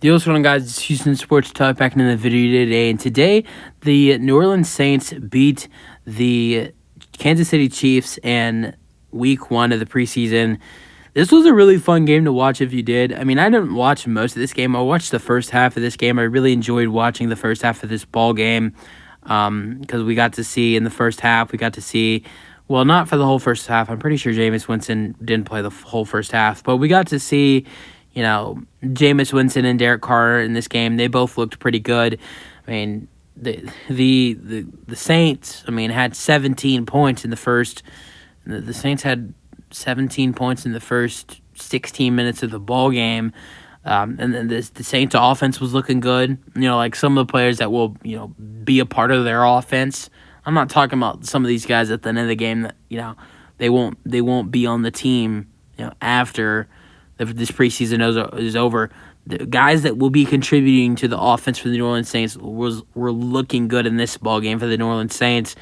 What's going on, guys? It's Houston Sports Talk back in the video today. And today, the New Orleans Saints beat the Kansas City Chiefs in week 1 of the preseason. This was a really fun game to watch if you did. I mean, I didn't watch most of this game. I watched the first half of this game. I really enjoyed watching the first half of this ball game because we got to see in the first half, well, not for the whole first half. I'm pretty sure Jameis Winston didn't play the whole first half, but we got to see Jameis Winston and Derek Carr in this game. They both looked pretty good. I mean, the Saints, had 17 points in the first. The Saints had 17 points in the first 16 minutes of the ball game. And then the Saints offense was looking good. Like some of the players that will, be a part of their offense. I'm not talking about some of these guys at the end of the game that, they won't be on the team, after this preseason is over. The guys that will be contributing to the offense for the New Orleans Saints were looking good in this ball game for the New Orleans Saints.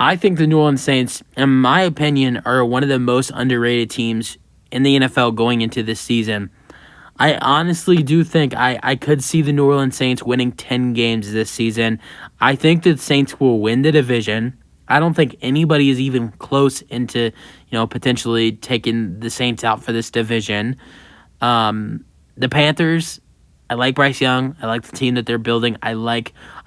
I think the New Orleans Saints, in my opinion, are one of the most underrated teams in the NFL going into this season. I honestly do think I could see the New Orleans Saints winning 10 games this season. I think the Saints will win the division. I don't think anybody is even close into, potentially taking the Saints out for this division. The Panthers, I like Bryce Young. I like the team that they're building. I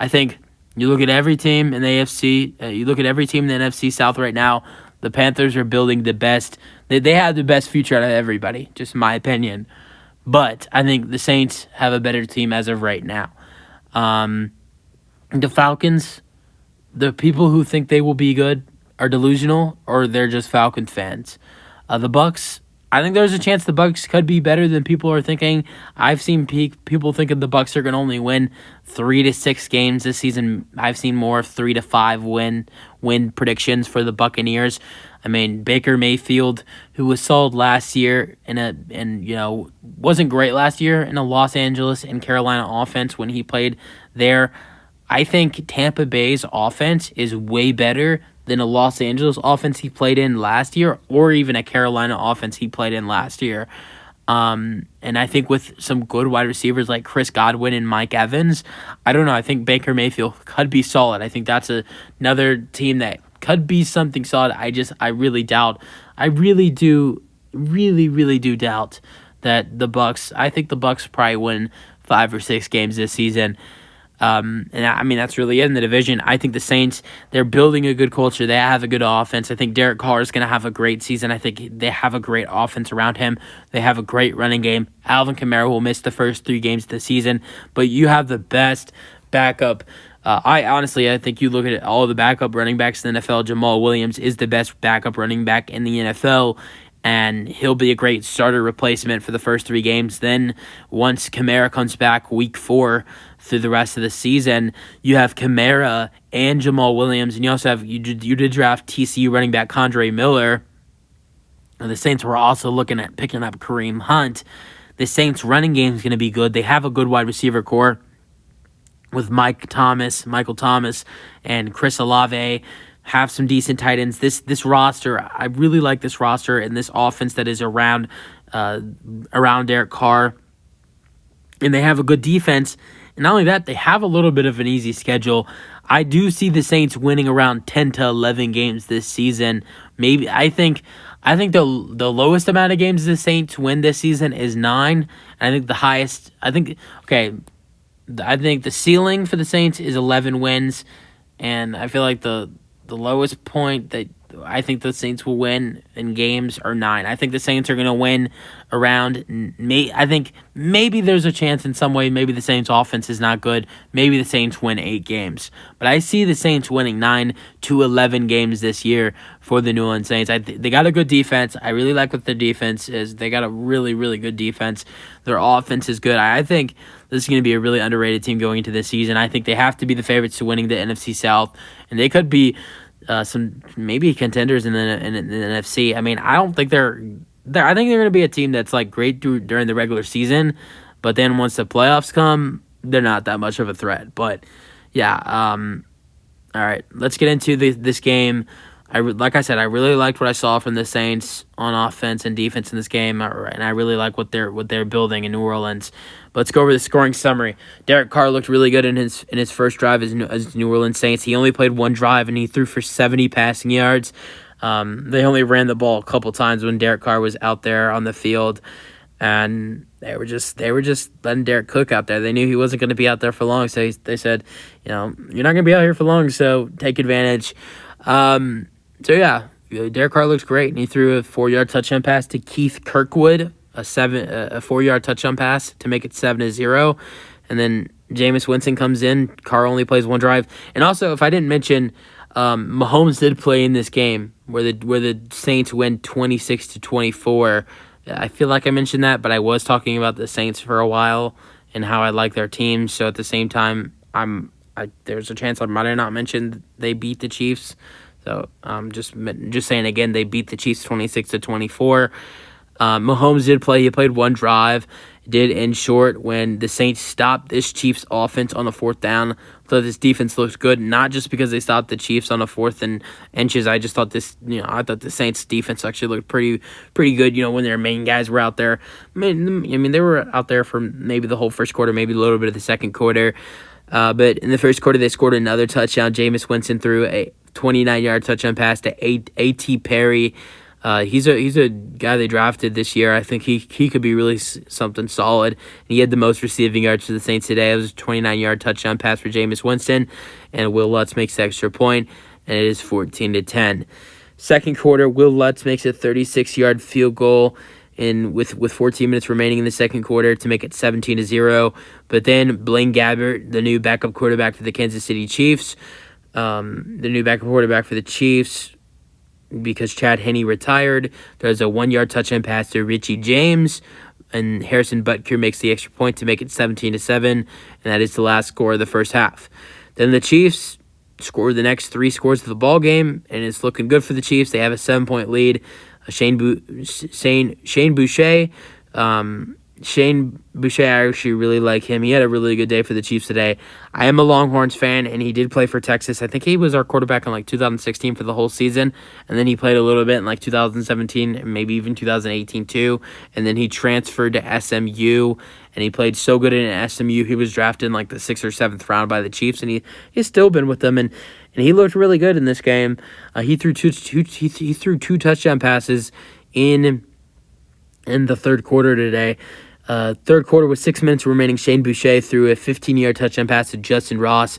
think you look at every team in the AFC, you look at every team in the NFC South right now, the Panthers are building the best. They have the best future out of everybody, just my opinion. But I think the Saints have a better team as of right now. The Falcons, the people who think they will be good are delusional, or they're just Falcons fans. The Bucks, I think there's a chance the Bucks could be better than people are thinking. I've seen people thinking the Bucks are going to only win 3 to 6 games this season. I've seen more 3 to 5 win predictions for the Buccaneers. Baker Mayfield, who was solid last year wasn't great last year in a Los Angeles and Carolina offense when he played there. I think Tampa Bay's offense is way better than a Los Angeles offense he played in last year, or even a Carolina offense he played in last year. And I think with some good wide receivers like Chris Godwin and Mike Evans, I don't know, I think Baker Mayfield could be solid. I think that's another team that could be something solid. I really doubt. I really do doubt that the Bucks. I think the Bucks probably win 5 or 6 games this season. That's really it in the division. I think the Saints, they're building a good culture. They have a good offense. I think Derek Carr is going to have a great season. I think they have a great offense around him. They have a great running game. Alvin Kamara will miss the first 3 games of the season, but you have the best backup. I think you look at all the backup running backs in the NFL, Jamal Williams is the best backup running back in the NFL, and he'll be a great starter replacement for the first 3 games. Then once Kamara comes back week 4 through the rest of the season, you have Kamara and Jamal Williams, and you also have you did draft TCU running back Kondre Miller. And the Saints were also looking at picking up Kareem Hunt. The Saints running game is going to be good. They have a good wide receiver core with Michael Thomas, and Chris Olave. Have some decent tight ends. This roster, I really like this roster and this offense that is around Derek Carr. And they have a good defense. And not only that, they have a little bit of an easy schedule. I do see the Saints winning around 10 to 11 games this season. Maybe I think the lowest amount of games the Saints win this season is 9. And I think the highest, I think the ceiling for the Saints is 11 wins. And I feel like the lowest point that I think the Saints will win in games are 9. I think the Saints are going to win around. I think maybe there's a chance in some way. Maybe the Saints' offense is not good. Maybe the Saints win 8 games. But I see the Saints winning 9 to 11 games this year for the New Orleans Saints. They got a good defense. I really like what their defense is. They got a really, really good defense. Their offense is good. I think this is going to be a really underrated team going into this season. I think they have to be the favorites to winning the NFC South, and they could be some maybe contenders in the NFC. I don't think I think they're going to be a team that's like great during the regular season, but then once the playoffs come, they're not that much of a threat. But yeah, all right, let's get into this game. like I said, I really liked what I saw from the Saints on offense and defense in this game, and I really like what they're building in New Orleans. But let's go over the scoring summary. Derek Carr looked really good in his first drive as New Orleans Saints. He only played one drive and he threw for 70 passing yards. They only ran the ball a couple times when Derek Carr was out there on the field, and they were just letting Derek cook out there. They knew he wasn't going to be out there for long, so they said, you're not going to be out here for long, so take advantage. So yeah, Derek Carr looks great, and he threw a 4-yard touchdown pass to Keith Kirkwood, a 4-yard touchdown pass to make it 7-0, and then Jameis Winston comes in. Carr only plays one drive, and also if I didn't mention, Mahomes did play in this game where the Saints win 26-24. I feel like I mentioned that, but I was talking about the Saints for a while and how I like their team. So at the same time, there's a chance I might have not mentioned they beat the Chiefs. So just saying again, they beat the Chiefs 26-24. Mahomes did play. He played one drive. Did end short when the Saints stopped this Chiefs offense on the fourth down. So this defense looked good, not just because they stopped the Chiefs on the 4th and inches. I just thought I thought the Saints defense actually looked pretty good. When their main guys were out there. I mean, they were out there for maybe the whole first quarter, maybe a little bit of the second quarter. But in the first quarter, they scored another touchdown. Jameis Winston threw a 29-yard touchdown pass to A.T. Perry. He's a guy they drafted this year. I think he could be really something solid. And he had the most receiving yards for the Saints today. It was a 29-yard touchdown pass for Jameis Winston, and Will Lutz makes the extra point, and it is 14-10. Second quarter, Will Lutz makes a 36-yard field goal with 14 minutes remaining in the second quarter to make it 17-0. But then Blaine Gabbert, the new backup quarterback for the Kansas City Chiefs, because Chad Henne retired, there's a 1-yard touchdown pass to Richie James, and Harrison Butker makes the extra point to make it 17-7, and that is the last score of the first half. Then the Chiefs score the next 3 scores of the ball game, and it's looking good for the Chiefs. They have a 7-point lead. Shane Boucher. Shane Boucher, I actually really like him. He had a really good day for the Chiefs today. I am a Longhorns fan, and he did play for Texas. I think he was our quarterback in 2016 for the whole season, and then he played a little bit in 2017 and maybe even 2018 too, and then he transferred to SMU, and he played so good in SMU. He was drafted in the 6th or 7th round by the Chiefs, and he's still been with them, and he looked really good in this game. He threw two touchdown passes in the third quarter today. Third quarter with 6 minutes remaining, Shane Boucher threw a 15-yard touchdown pass to Justin Ross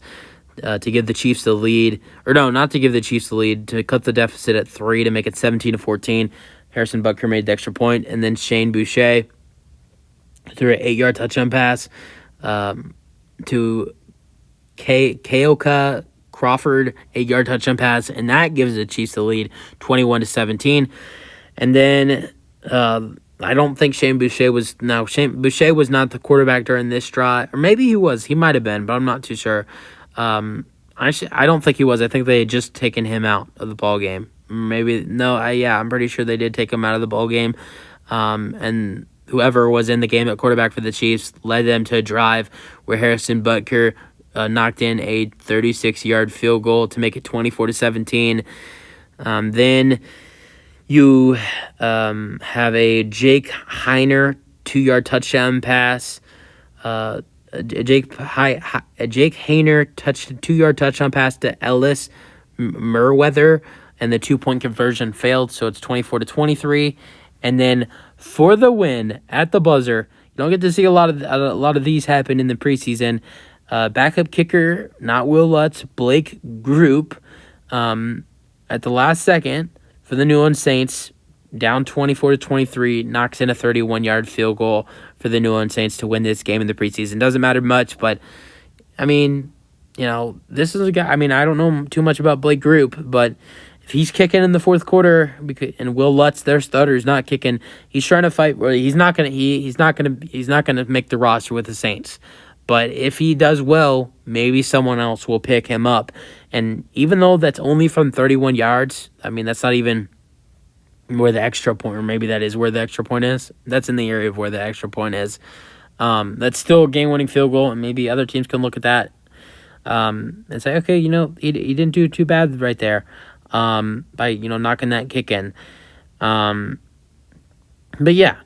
to give the Chiefs the lead. Or no, not to give the Chiefs the lead, to cut the deficit at 3 to make it 17-14. Harrison Butker made the extra point, and then Shane Boucher threw an 8-yard touchdown pass to Keoka Crawford, 8-yard touchdown pass, and that gives the Chiefs the lead 21-17. And then I don't think Shane Boucher was not the quarterback during this drive, or maybe he was. He might have been, but I'm not too sure. I don't think he was. I think they had just taken him out of the ball game. I'm pretty sure they did take him out of the ball game. And whoever was in the game at quarterback for the Chiefs led them to a drive where Harrison Butker knocked in a 36-yard field goal to make it 24-17. Then you have a Jake Heiner 2-yard touchdown pass. Jake Haener 2-yard touchdown pass to Ellis Merweather, and the 2-point conversion failed, so it's 24-23. And then for the win at the buzzer, you don't get to see a lot of these happen in the preseason. Backup kicker, not Will Lutz, Blake Group, at the last second for the New Orleans Saints, down 24-23, knocks in a 31-yard field goal for the New Orleans Saints to win this game in the preseason. Doesn't matter much, but, this is a guy, I don't know too much about Blake Group, but if he's kicking in the fourth quarter, and Will Lutz, their starter, is not kicking, he's trying to fight. He's not gonna make the roster with the Saints. But if he does well, maybe someone else will pick him up. And even though that's only from 31 yards, that's not even where the extra point, or maybe that is where the extra point is. That's in the area of where the extra point is. That's still a game-winning field goal, and maybe other teams can look at that and say, okay, he didn't do too bad right there. by knocking that kick in. Um, but yeah,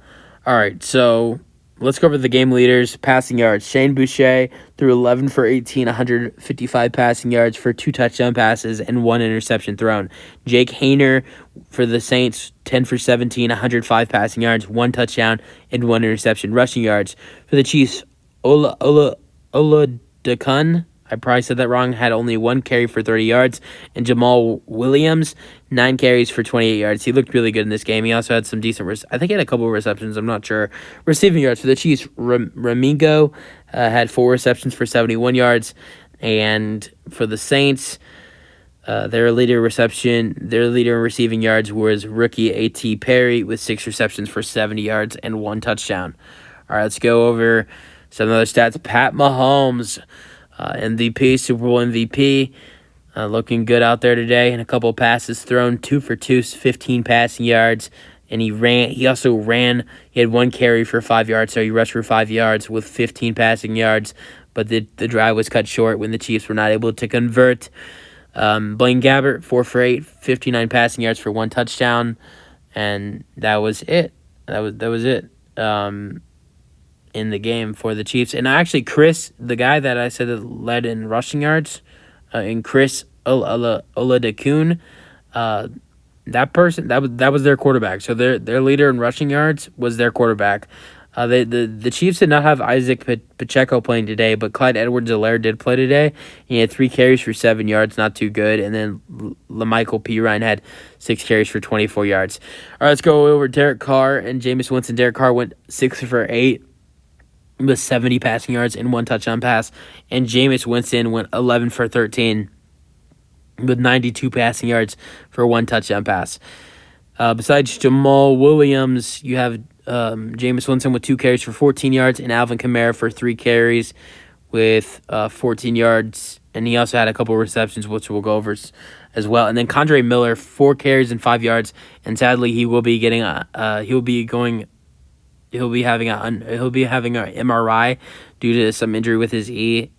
all right. So let's go over the game leaders. Passing yards: Shane Boucher threw 11 for 18, 155 passing yards for 2 touchdown passes and 1 interception thrown. Jake Hayner for the Saints, 10 for 17, 105 passing yards, 1 touchdown and 1 interception. Rushing yards for the Chiefs: Ola Decun, I probably said that wrong, had only 1 carry for 30 yards. And Jamal Williams, 9 carries for 28 yards. He looked really good in this game. He also had some decent, I think he had a couple of receptions, I'm not sure. Receiving yards for the Chiefs: Ramingo had 4 receptions for 71 yards. And for the Saints, their leader in receiving yards was rookie A.T. Perry with 6 receptions for 70 yards and 1 touchdown. All right, let's go over some other stats. Pat Mahomes, MVP, Super Bowl MVP, looking good out there today. And a couple passes thrown, 2 for 2, 15 passing yards. And he also ran. He had 1 carry for 5 yards, so he rushed for 5 yards with 15 passing yards. But the drive was cut short when the Chiefs were not able to convert. Blaine Gabbert, 4 for 8, 59 passing yards for 1 touchdown. And that was it. That was it. In the game for the Chiefs. And actually, Chris, the guy that I said that led in rushing yards, in Chris Oladokun, that was their quarterback. So their leader in rushing yards was their quarterback. The Chiefs did not have Isaac Pacheco playing today, but Clyde Edwards-Helaire did play today. He had 3 carries for 7 yards, not too good. And then LaMichael Pirine had 6 carries for 24 yards. All right, let's go over Derek Carr and Jameis Winston. Derek Carr went 6 for 8 with 70 passing yards and 1 touchdown pass. And Jameis Winston went 11 for 13 with 92 passing yards for 1 touchdown pass. Besides Jamal Williams, you have Jameis Winston with 2 carries for 14 yards and Alvin Kamara for 3 carries with 14 yards. And he also had a couple of receptions, which we'll go over as well. And then Condre Miller, 4 carries and 5 yards. And sadly, he will be having an MRI due to some injury with his knee.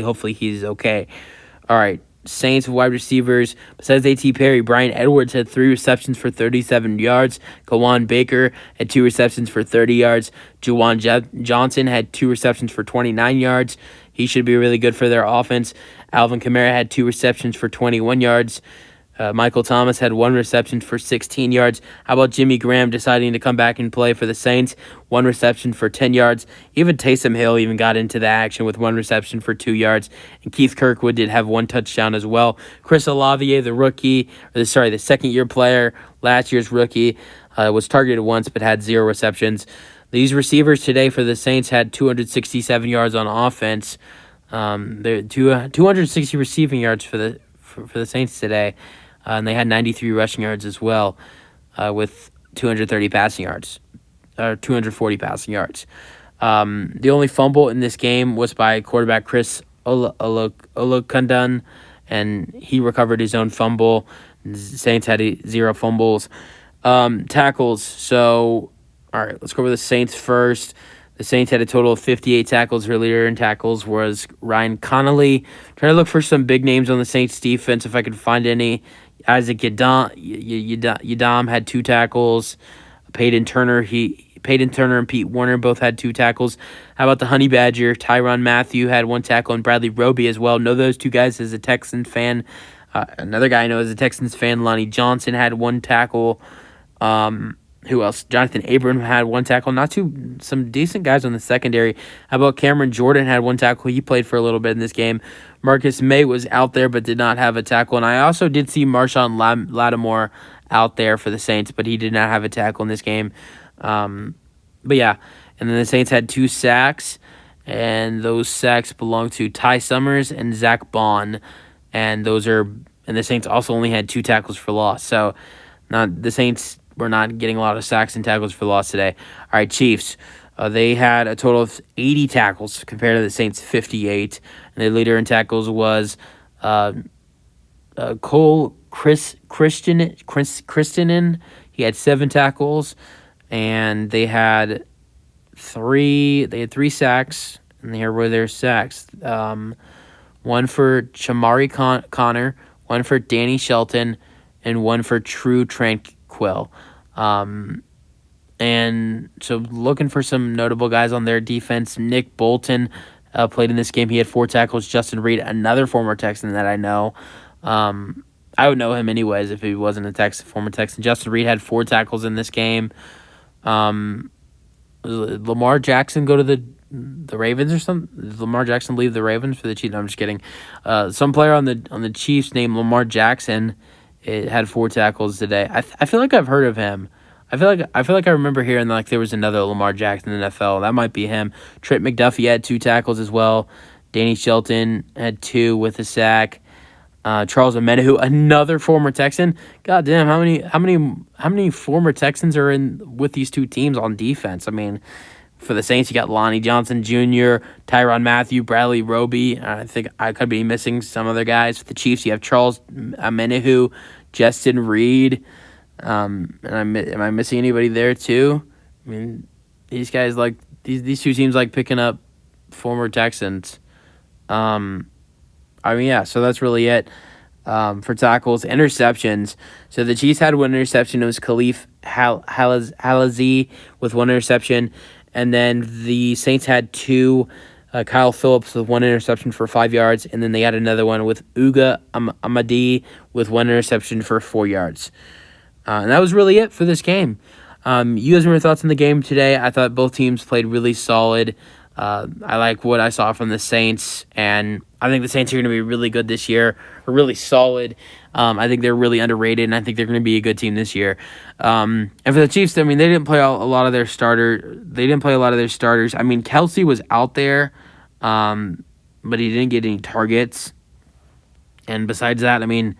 Hopefully he's okay. All right. Saints wide receivers. Besides A.T. Perry, Brian Edwards had 3 receptions for 37 yards. Kawan Baker had 2 receptions for 30 yards. Juwan Johnson had 2 receptions for 29 yards. He should be really good for their offense. Alvin Kamara had 2 receptions for 21 yards. Michael Thomas had 1 reception for 16 yards. How about Jimmy Graham deciding to come back and play for the Saints? 1 reception for 10 yards. Even Taysom Hill even got into the action with 1 reception for 2 yards. And Keith Kirkwood did have 1 touchdown as well. Chris Olave, the second-year player, last year's rookie, was targeted once but had 0 receptions. These receivers today for the Saints had 267 yards on offense. They're 260 receiving yards for the Saints today. And they had 93 rushing yards as well, with 230 passing yards, or 240 passing yards. The only fumble in this game was by quarterback Chris Olukundan, and he recovered his own fumble. The Saints had 0 fumbles. Tackles. So, all right, let's go over the Saints first. The Saints had a total of 58 tackles. Their leader in tackles was Ryan Connolly. Trying to look for some big names on the Saints defense if I could find any. Isaac Yadam had 2 tackles. Peyton Turner and Pete Warner both had 2 tackles. How about the Honey Badger? Tyrann Mathieu had 1 tackle, and Bradley Roby as well. Know those 2 guys as a Texans fan. Another guy I know as a Texans fan, Lonnie Johnson, had 1 tackle. Who else? Jonathan Abram had 1 tackle. Some decent guys on the secondary. How about Cameron Jordan had 1 tackle? He played for a little bit in this game. Marcus May was out there but did not have a tackle. And I also did see Marshawn Lattimore out there for the Saints, but he did not have a tackle in this game. But yeah, and then the Saints had 2 sacks, and those sacks belong to Ty Summers and Zach Bond. And the Saints also only had 2 tackles for loss. So the Saints were not getting a lot of sacks and tackles for loss today. All right, Chiefs. They had a total of 80 tackles compared to the Saints' 58. And their leader in tackles was Cole Christenen. He had 7 tackles, and they had 3 sacks. And here were their sacks. 1 for Chamari Connor, one for Danny Shelton, and one for True Tranquil. And so looking for some notable guys on their defense. Nick Bolton played in this game. He had 4 tackles. Justin Reed, another former Texan that I know. I would know him anyways if he wasn't a former Texan. Justin Reed had 4 tackles in this game. Lamar Jackson go to the Ravens or something? Did Lamar Jackson leave the Ravens for the Chiefs? No, I'm just kidding. Some player on the Chiefs named Lamar Jackson had 4 tackles today. I feel like I've heard of him. I feel like I remember hearing like there was another Lamar Jackson in the NFL. That might be him. Trent McDuffie had 2 tackles as well. Danny Shelton had 2 with a sack. Charles Omenihu, another former Texan. God damn, how many former Texans are in with these 2 teams on defense? I mean, for the Saints, you got Lonnie Johnson Jr., Tyrann Mathieu, Bradley Roby. I think I could be missing some other guys. For the Chiefs, you have Charles Omenihu, Justin Reed. And am I missing anybody there too? I mean, these guys like these 2 teams like picking up former Texans. Yeah, so that's really it for tackles. Interceptions. So the Chiefs had 1 interception. It was Khalif Halazi with 1 interception. And then the Saints had 2. Kyle Phillips with 1 interception for 5 yards. And then they had another one with Uga Amadi with 1 interception for 4 yards. And that was really it for this game. You guys, what your thoughts on the game today? I thought both teams played really solid. I like what I saw from the Saints, and I think the Saints are going to be really good this year, or really solid. I think they're really underrated, and I think they're going to be a good team this year. And for the Chiefs, I mean, they didn't play a lot of their starters. I mean, Kelsey was out there, but he didn't get any targets. And besides that, I mean,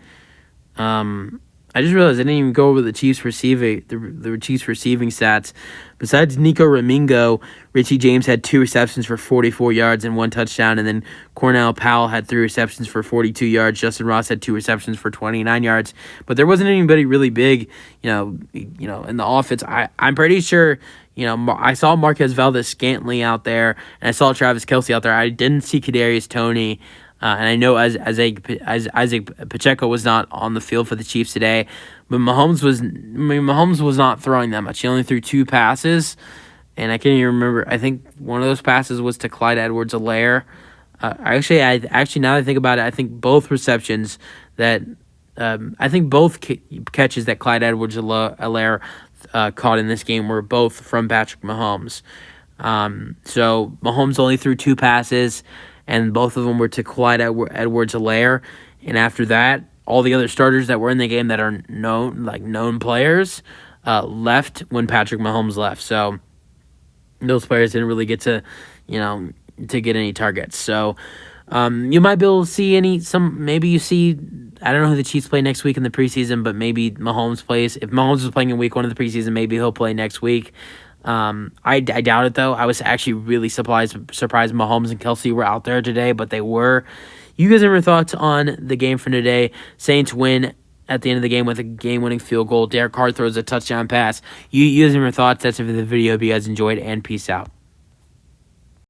I just realized I didn't even go over the Chiefs receiving stats. Besides Nico Ramingo, Richie James had 2 receptions for 44 yards and 1 touchdown, and then Cornell Powell had 3 receptions for 42 yards. Justin Ross had 2 receptions for 29 yards. But there wasn't anybody really big, in the offense. I'm pretty sure, I saw Marquez Valdez-Scantling out there, and I saw Travis Kelce out there. I didn't see Kadarius Toney. And I know as Isaac Pacheco was not on the field for the Chiefs today, but Mahomes was not throwing that much. He only threw 2 passes, and I can't even remember. I think one of those passes was to Clyde Edwards-Helaire. Actually, now that I think about it, I think both receptions that both catches that Clyde Edwards-Helaire caught in this game were both from Patrick Mahomes. So Mahomes only threw 2 passes, and both of them were to Clyde Edwards-Helaire. And after that, all the other starters that were in the game that are known players, left when Patrick Mahomes left. So those players didn't really get to get any targets. So you might be able to see maybe you see, I don't know who the Chiefs play next week in the preseason, but maybe Mahomes plays. If Mahomes was playing in week 1 of the preseason, maybe he'll play next week. I doubt it, though. I was actually really surprised Mahomes and Kelsey were out there today, but they were. You guys have your thoughts on the game from today? Saints win at the end of the game with a game-winning field goal. Derek Carr throws a touchdown pass. You guys have your thoughts? That's it for the video. Hope you guys enjoyed, and peace out.